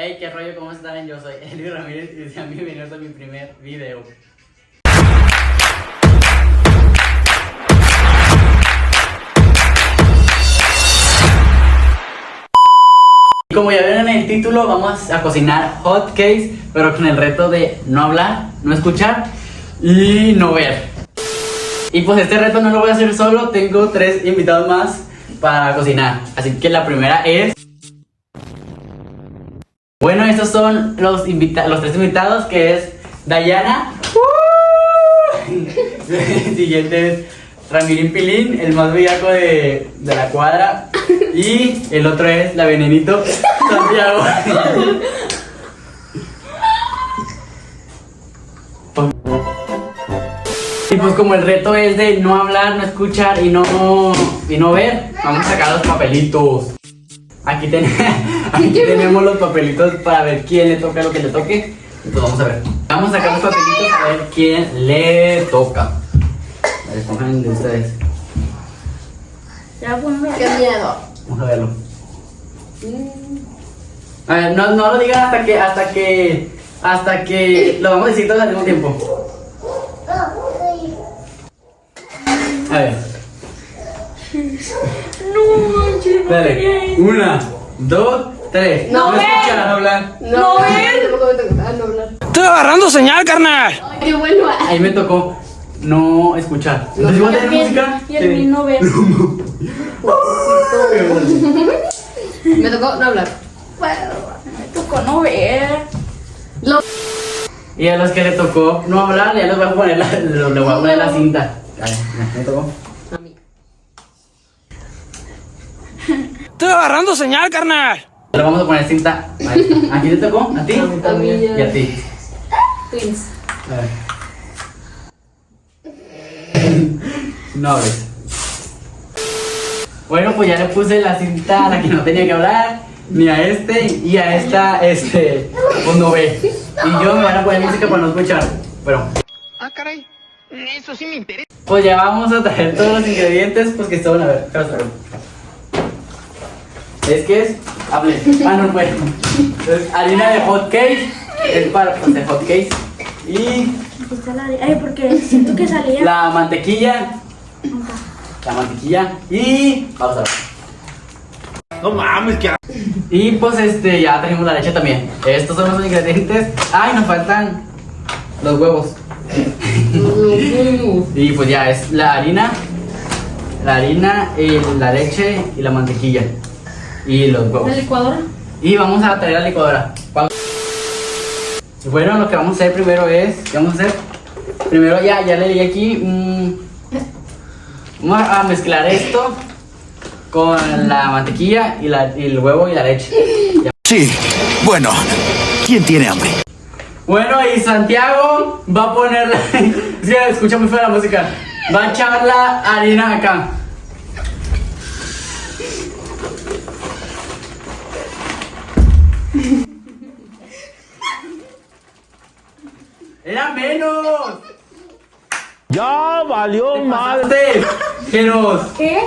Hey, qué rollo, ¿cómo están? Yo soy Elio Ramírez y sean bienvenidos a mi primer video. Y como ya vieron en el título, vamos a cocinar hot cakes, pero con el reto de no hablar, no escuchar y no ver. Y pues este reto no lo voy a hacer solo, tengo 3 invitados más para cocinar. Así que la primera es... Bueno, estos son los 3 invitados, que es Dayana. El siguiente es Ramirín Pilín, el más bellaco de la cuadra. Y el otro es la Venenito, Santiago. Y pues como el reto es de no hablar, no escuchar y no ver, vamos a sacar los papelitos. Aquí tenemos los papelitos para ver quién le toca lo que le toque. Y pues vamos a ver. Vamos a sacar los papelitos a ver quién le toca. A ver, escojan el de ustedes. Ya ponme. Qué miedo. Vamos a verlo. A ver, no lo digan hasta que lo vamos a decir todos al mismo tiempo. A ver. No, chico. Dale. 1, 2, 3. No ver. Escuchar, no hablar. No ver. No hablar. Estoy agarrando señal, carnal. Ay, qué bueno. Ahí me tocó no escuchar. No, Entonces, ¿vas a tener música? Y el mío no ver. Me tocó no hablar. Me tocó no ver. Y a los que le tocó no hablar, ya les voy a poner la cinta. Ay, me tocó. A mí. Estoy agarrando señal, carnal. Le vamos a poner cinta. Ahí. ¿A quién te tocó? ¿A ti? A mí ya. Y a ti. Twins. A ver. No ves. Bueno, pues ya le puse la cinta a la que no tenía que hablar, ni a este, y a esta, pues no ve. Y yo me van a poner música para no escuchar. Pero, Ah, caray. Eso sí me interesa. pues ya vamos a traer todos los ingredientes, pues que son, a ver, ¿qué vas a traer? ¿Es que es? Hable. Ah, no, bueno. Entonces, harina de hot cake, es para hacer hot cakes. Y Ay, porque siento que salía. la mantequilla. La mantequilla. Y vamos a ver. No mames, que. Y pues ya tenemos la leche también. Estos son los ingredientes. Ay, nos faltan los huevos. Y pues ya es la harina, la leche y la mantequilla. Y los huevos. ¿La licuadora? Y vamos a traer la licuadora. Bueno, lo que vamos a hacer primero es... ¿Qué vamos a hacer? Primero ya le di aquí... vamos a mezclar esto con la mantequilla y el huevo y la leche. Ya. Sí, bueno, ¿quién tiene hambre? Bueno, y Santiago va a poner la... Sí, escucha muy fea la música. Va a echar la harina acá. ¡Era menos! Ya valió madre. ¡Que ¿Qué?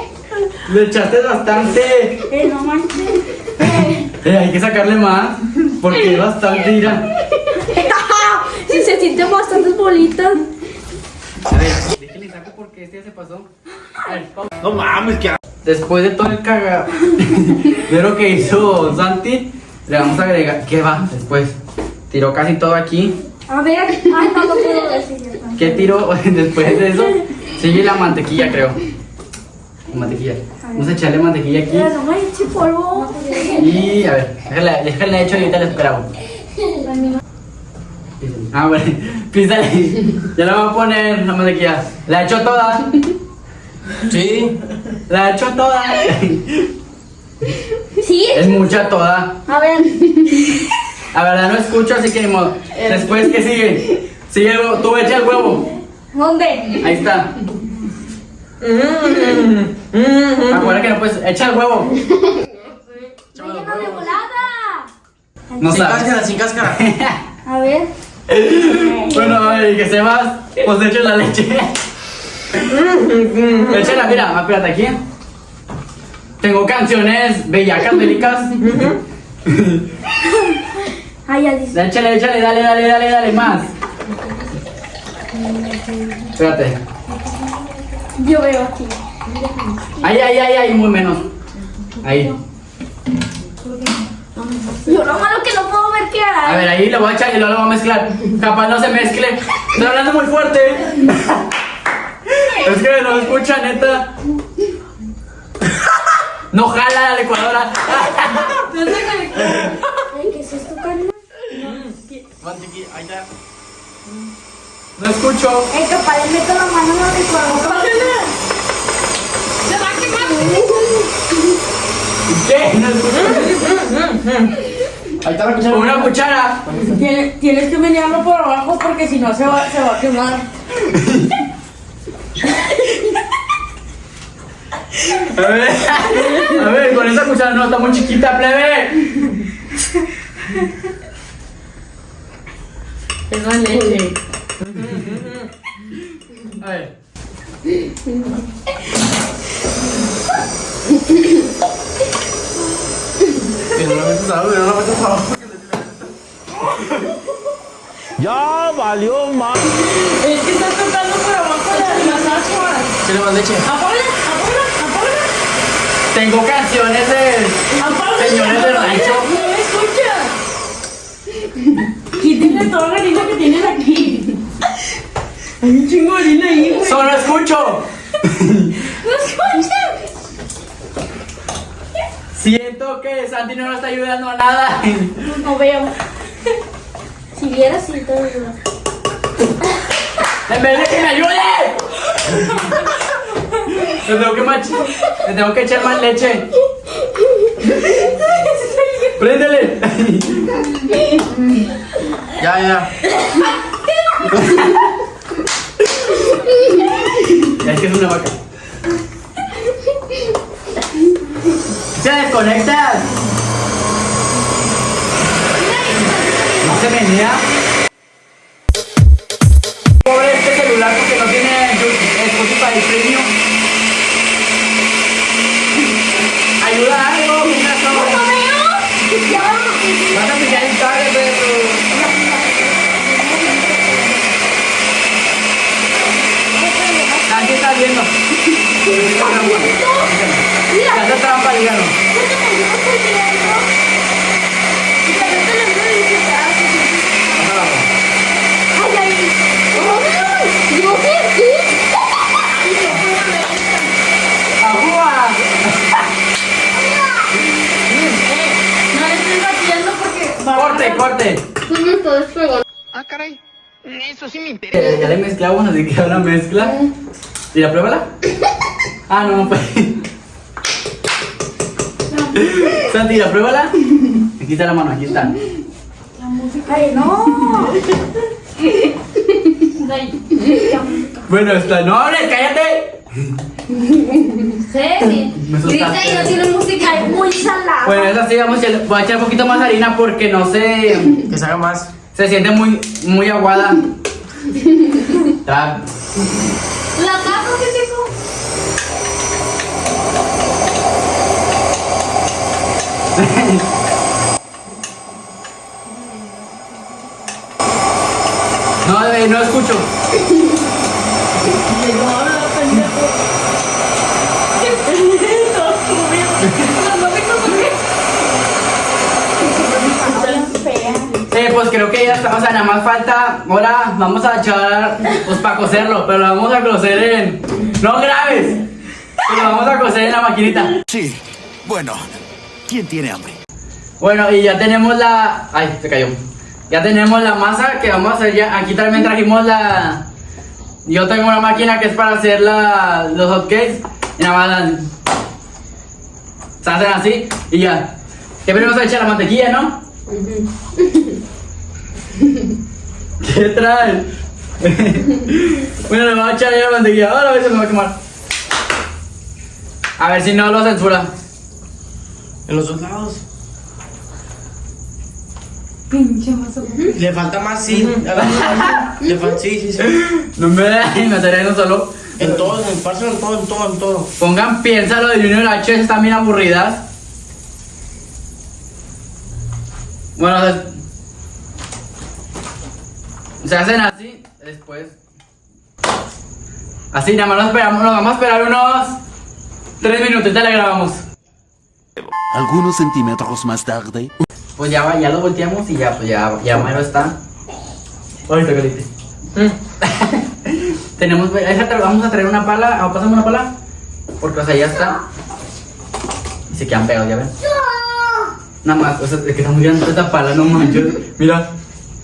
le echaste bastante! No manches. Hay que sacarle más, porque es bastante, mira. Si se sienten bastantes bolitas. A ver, déjenle saco porque ya se pasó. A ver, vamos. No mames, que. Después de todo el de lo que hizo Santi, le vamos a agregar... ¿Qué va? Después tiró casi todo aquí. A ver. Ay, no lo puedo decir. ¿Qué tiró después de eso? Sigue la mantequilla, creo. La mantequilla. Vamos a echarle mantequilla aquí. Pero no me eche polvo. Y a ver, déjale hecho y ahorita le esperamos. Ah, bueno, písale. Ya le voy a poner la mantequilla. La he hecho toda. Sí, la he hecho toda. ¿Sí? Es mucha toda. A ver. La verdad no escucho, así que ni modo. Después, ¿qué sigue? Sigue el huevo. Tú echa el huevo. ¿Dónde? Ahí está. Acuérdate que no puedes. Echa el huevo. Relleno de volada. No sabes. sin cáscara. A ver. Bueno, a ver, que sepas, pues echo la leche. Échala, mira, espérate aquí. Tengo canciones bellacas, bélicas. Ay, ya dice. Échale, dale, más. Espérate. Yo veo aquí. Ahí, muy menos. Ahí. Yo lo malo que no puedo ver qué A hay. ver, ahí le voy a echar y luego lo voy a mezclar. Capaz no se mezcle. Estoy hablando muy fuerte. Es que no escucha, neta. No jala la licuadora. Ay, ¿qué es esto, Carlos? Mantequilla, ahí está. No escucho. Capaz le meto la mano en la licuadora. ¡Se va a quemar! ¿Qué? No escucho. Ahí está la cuchara. Una cuchara. Tienes que menearlo por abajo porque si no se va a quemar. A ver, con esa cuchara no, está muy chiquita, plebe. Es más leche. A ver. Que no la metas abajo. Ya valió más. Es que está tocando por abajo las aguas. Échale más leche. Apágala. Tengo canciones de señores de rancho. No me escucha. Quítenle toda la harina que tienen aquí. Hay un chingo de harina ahí, güey. Solo escucho. No escucha. Siento que Santi no nos está ayudando a nada. No veo. Si vieras, sí te ayuda. En vez de que me ayude. Le tengo que echar más leche. Préndele. Ya. Es que es una vaca. Se desconecta. No se menea. Pobre este celular porque no tiene Spotify Premium. Ayuda a algo, Ignacio. Vas a pillar el cable, pero. Aquí está viendo. Hace trampa, dígalo. ¡Ajúa! No le estoy batiendo porque Corte. Tú me puedes pegar. Ah, caray. Eso sí me interesa. Ya le mezclamos, así que ahora mezcla. ¿Y la pruébala? Ah, no, pues. Santi, ¿la pruébala? Aquí está la mano, aquí está. la música. ¡Ay, no! Bueno, está. ¡No hables, cállate! Sí. Me asustaste. Y no tiene música, es muy salada. Bueno, es así, voy a echar un poquito más de harina porque no sé. Que se haga más. Se siente muy aguada. ¿La taza qué es eso? No escucho. Pues creo que ya está, o sea, nada más falta, ahora vamos a echar, pues para cocerlo, pero lo vamos a cocer en, no grabes, pero lo vamos a cocer en la maquinita. Sí, bueno, ¿quién tiene hambre? Bueno, y ya tenemos la, ay, se cayó, ya tenemos la masa que vamos a hacer ya, aquí también trajimos la, yo tengo una máquina que es para hacer los hotcakes, y nada más se hacen así, y ya, que primero vamos a echar la mantequilla, ¿no? ¿Qué traes? Bueno, le vamos a echar ya la mantequilla. Ahora a ver si me va a quemar. A ver si no lo censura. En los dos lados. Pinche masa. Le falta más, sí. Le falta, sí. No me meteré en uno solo. En todo, en todo. Pongan piensa lo de Junior H, están bien aburridas. Bueno, Se hacen así, después. Así, nada más nos esperamos, nos vamos a esperar unos 3 minutos, ya la grabamos. Algunos centímetros más tarde. Pues ya lo volteamos y ya, pues ya mero está. Ay, está caliente. Vamos a traer una pala, pasamos una pala. Porque o sea, ya está. Y se quedan pegados, ya ven. Nada más, o sea, es que está muy grande esta pala, no manches. Mira.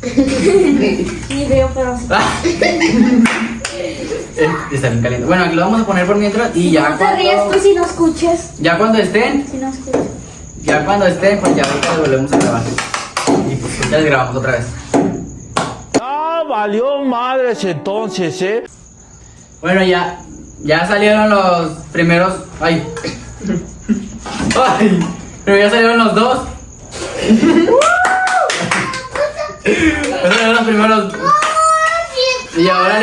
Ni veo, pero sí. Está bien caliente. Bueno, aquí lo vamos a poner por mientras y ya No te ríes tú si no escuches. ya cuando estén, Si no escuches. pues ya ahorita les volvemos a grabar. Y pues ya les grabamos otra vez. Ya valió madres entonces, Bueno, ya salieron los primeros. Ay. Ay. Pero ya salieron los dos. Ya salieron los primeros. Y ahora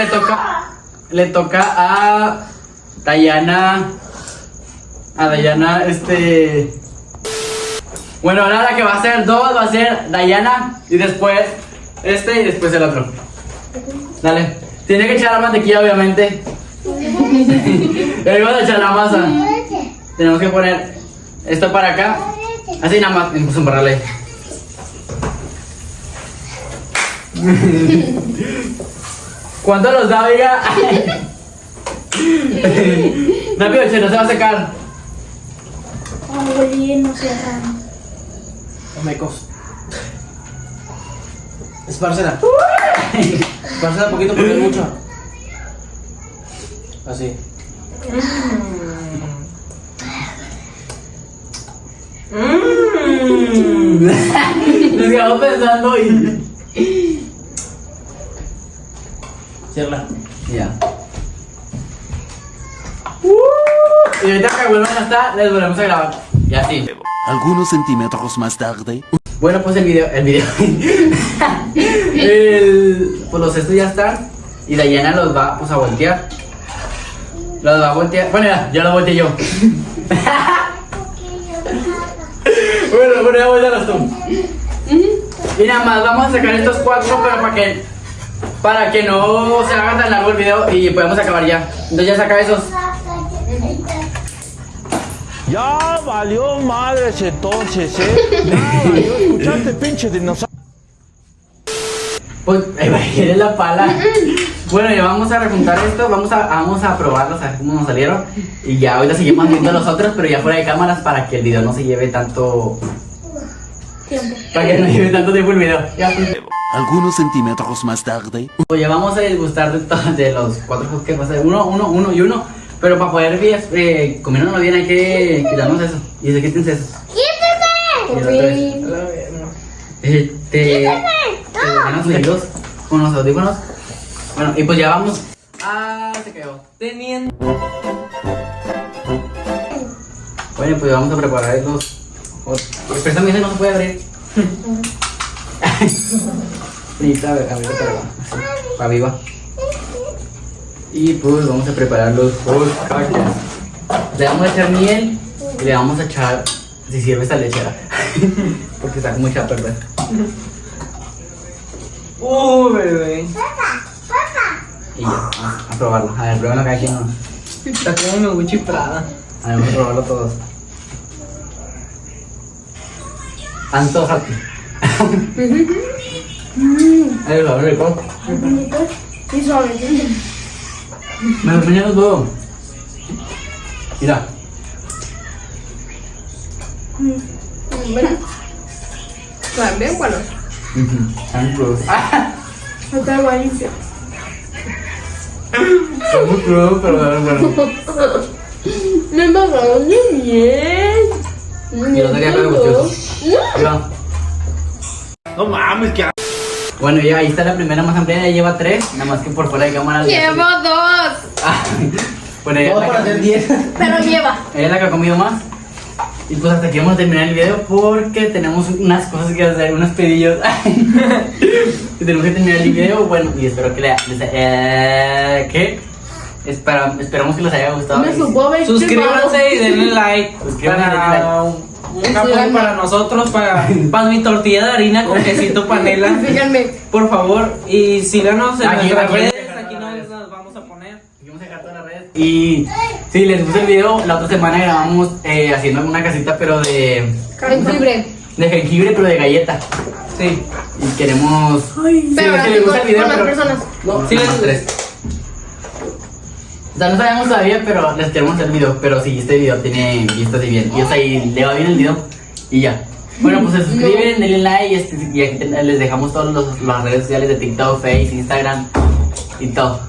le toca a Dayana. Bueno, ahora la que va a ser dos va a ser Dayana. Y después y después el otro. Dale. Tiene que echar la mantequilla, obviamente. Y ahí vas a echar la masa. Tenemos que poner esto para acá. Así nada más. Vamos a embarrarle. ¿Cuánto nos da, oiga? Rápido, che, no se va a secar. Ay, no sé. Mecos. Espárcela. Espárcela poquito porque es mucho. Así. Nos quedamos pensando y. Cierra. Ya. Y ahorita que vuelvan a estar, les volvemos a grabar. Y así. Algunos centímetros más tarde. Bueno, pues el video. Pues los estos ya están. Y Dayana los va pues a voltear. Los va a voltear. Bueno, ya los volteé yo. Bueno, ya voltealos tú. Y nada más, vamos a sacar estos 4, pero para que no se haga tan largo el video y podamos acabar ya. Entonces ya saca esos. Ya valió madres entonces, Ya valió, escuchaste, pinche dinosaurio. Pues ahí va a ir la pala. Bueno, ya vamos a rejuntar esto, vamos a probarlos, a ver cómo nos salieron. Y ya ahorita seguimos viendo los otros, pero ya fuera de cámaras para que el video no se lleve tanto Tiempo. para que no lleve tanto tiempo el video. Ya, pues. Algunos centímetros más tarde. Pues ya vamos a disgustar de los 4 juegos que pasa, uno y uno. Pero para poder comiéndonos bien hay que quitarnos eso. Y eso, quítense eso. ¡Quítense! Los oídos con los audífonos. Bueno, y pues ya vamos. Se cayó. Teniendo. Bueno, pues vamos a preparar los. Préstame, ese no se puede abrir. Necesita abrir para viva. Y pues vamos a preparar los hotcakes. Le vamos a echar miel y le vamos a echar, si sirve, esta lechera. Porque está como echada a perder. Bebé. Y ya, a probarlo. A ver, pruébenlo cada quien. Está como mi Gucci Prada. A ver, vamos a probarlo todos. Antójate. Ahí lo abre el coco. Y suave. Me lo enseñas todo. Mira. Saben bien buenos. Están crudos. Está buenísimo. Están muy crudos, pero bueno. Me pagaron de miel. Y los quería pegar gustoso. Ahí va. No mames, que. Bueno, ya ahí está la primera más amplia, ya lleva 3, nada más que por fuera de cámara. Llevo 2. Bueno, ella Todo es para la hacer 10. Pero lleva. ella es la que ha comido más. Y pues hasta aquí vamos a terminar el video porque tenemos unas cosas que hacer, unos pedillos. Y tenemos que terminar el video, bueno, y espero que esperamos que les haya gustado. Me supo haber Suscríbanse y denle like. Suscríbanse y denle like. Un apoyo para nosotros, para mi tortilla de harina con quesito panela. Síganme. Por favor, y síganos en Aquí, nuestras aquí. redes. Aquí nos vamos a poner. Vamos a dejar todas las redes. Y si les gusta el video, la otra semana grabamos haciendo una casita, pero de Jengibre. jengibre, pero de galleta. Sí. Y queremos. Pero ahora si sí les gusta el video, con más pero. personas. No, sí, les tres. O sea, no sabemos todavía, pero les queremos hacer el video. Pero si este video tiene vistas y bien. Y o sea, y le va bien el video. Y ya. Bueno, pues se suscriben, denle like. Y aquí les dejamos todas las redes sociales de TikTok, Face, Instagram y todo.